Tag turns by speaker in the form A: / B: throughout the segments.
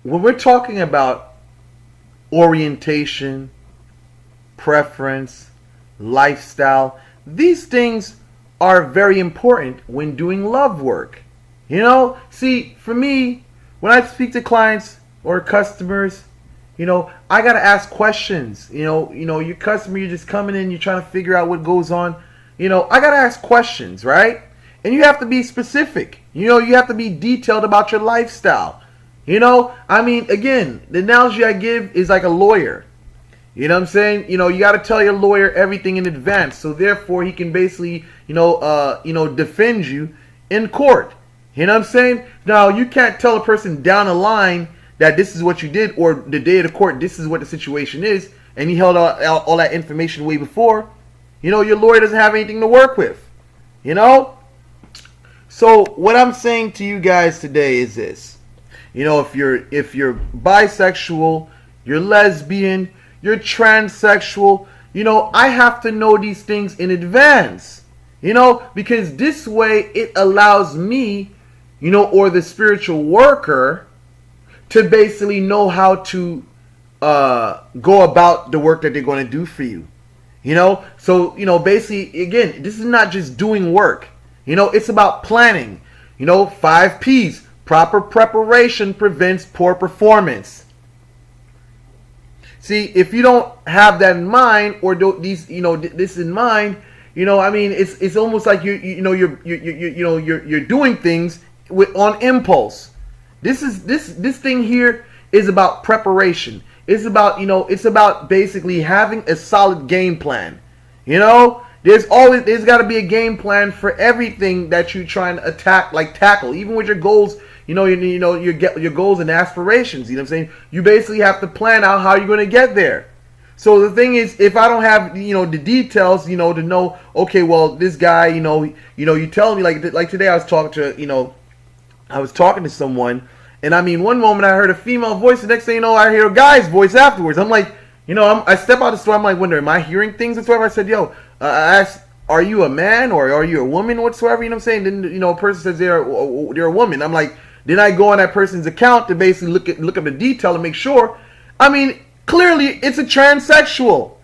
A: when we're talking about orientation, preference, lifestyle, these things are very important when doing love work. See, for me, when I speak to clients or customers, I gotta ask questions. Your customer, you're just coming in, you're trying to figure out what goes on. I gotta ask questions, right? And you have to be specific. You have to be detailed about your lifestyle. Again, the analogy I give is like a lawyer. You know what I'm saying? You got to tell your lawyer everything in advance, so therefore he can basically, defend you in court. You know what I'm saying? Now, you can't tell a person down the line that this is what you did, or the day of the court, this is what the situation is, and he held all that information way before. Your lawyer doesn't have anything to work with. So what I'm saying to you guys today is this. If you're bisexual, you're lesbian, you're transsexual, I have to know these things in advance. Because this way it allows me, or the spiritual worker, to basically know how to go about the work that they're going to do for you. So, basically, again, this is not just doing work. It's about planning. 5 P's. Proper preparation prevents poor performance. See, if you don't have that in mind, or this in mind, it's almost like you're doing things on impulse. This thing here is about preparation. It's about basically having a solid game plan. There's got to be a game plan for everything that you're trying to tackle, even with your goals. Your goals and aspirations. You know what I'm saying? You basically have to plan out how you're going to get there. So the thing is, if I don't have the details, to know, okay, well, this guy, you tell me like today I was talking to someone, and one moment I heard a female voice, the next thing you know I hear a guy's voice afterwards. I'm like, I step out of the store, I'm like, wondering, am I hearing things whatsoever? I said, I asked, are you a man or are you a woman whatsoever? You know what I'm saying? Then a person says they're a woman. I'm like, then I go on that person's account to basically look up the detail and make sure. Clearly it's a transsexual.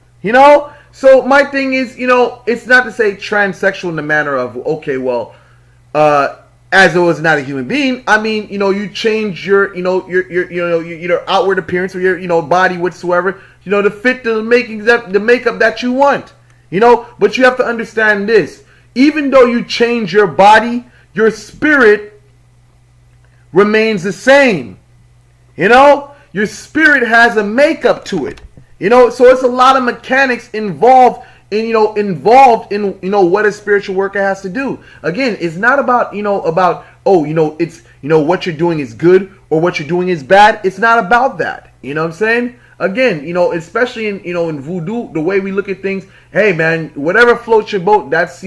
A: So my thing is, it's not to say transsexual in the manner of, okay, well, as though it's not a human being. You change your outward appearance or your body whatsoever, to fit the makeup that you want. But you have to understand this. Even though you change your body, your spirit remains the same. Your spirit has a makeup to it. So it's a lot of mechanics involved in what a spiritual worker has to do. Again, it's not about it's what you're doing is good or what you're doing is bad. It's not about that. You know what I'm saying? Again, especially in voodoo, the way we look at things, hey man, whatever floats your boat, that's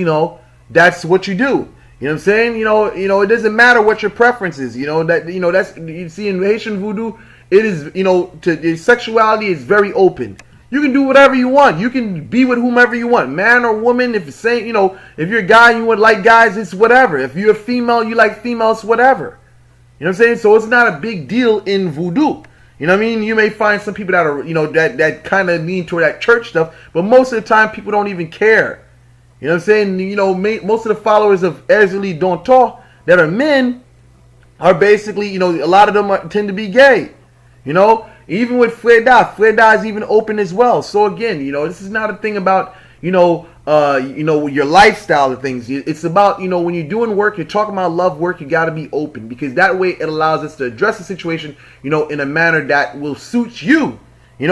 A: what you do. You know what I'm saying? It doesn't matter what your preference is. That's, you see, in Haitian voodoo, it is, sexuality is very open. You can do whatever you want. You can be with whomever you want, man or woman. If it's if you're a guy, you would like guys, it's whatever. If you're a female, you like females, whatever. You know what I'm saying? So it's not a big deal in voodoo. You know what I mean? You may find some people that are, that kind of lean toward that church stuff, but most of the time people don't even care. You know what I'm saying? Most of the followers of Ezeli Donto that are men are basically, a lot of them tend to be gay. Even with Freda is even open as well. So again, this is not a thing about, your lifestyle of things. It's about, when you're doing work, you're talking about love work, you got to be open, because that way it allows us to address the situation, in a manner that will suit you,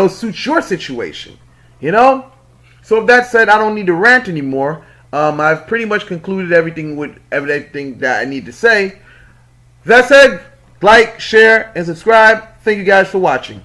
A: suit your situation, So with that said, I don't need to rant anymore. I've pretty much concluded everything that I need to say. That said, like, share, and subscribe. Thank you guys for watching.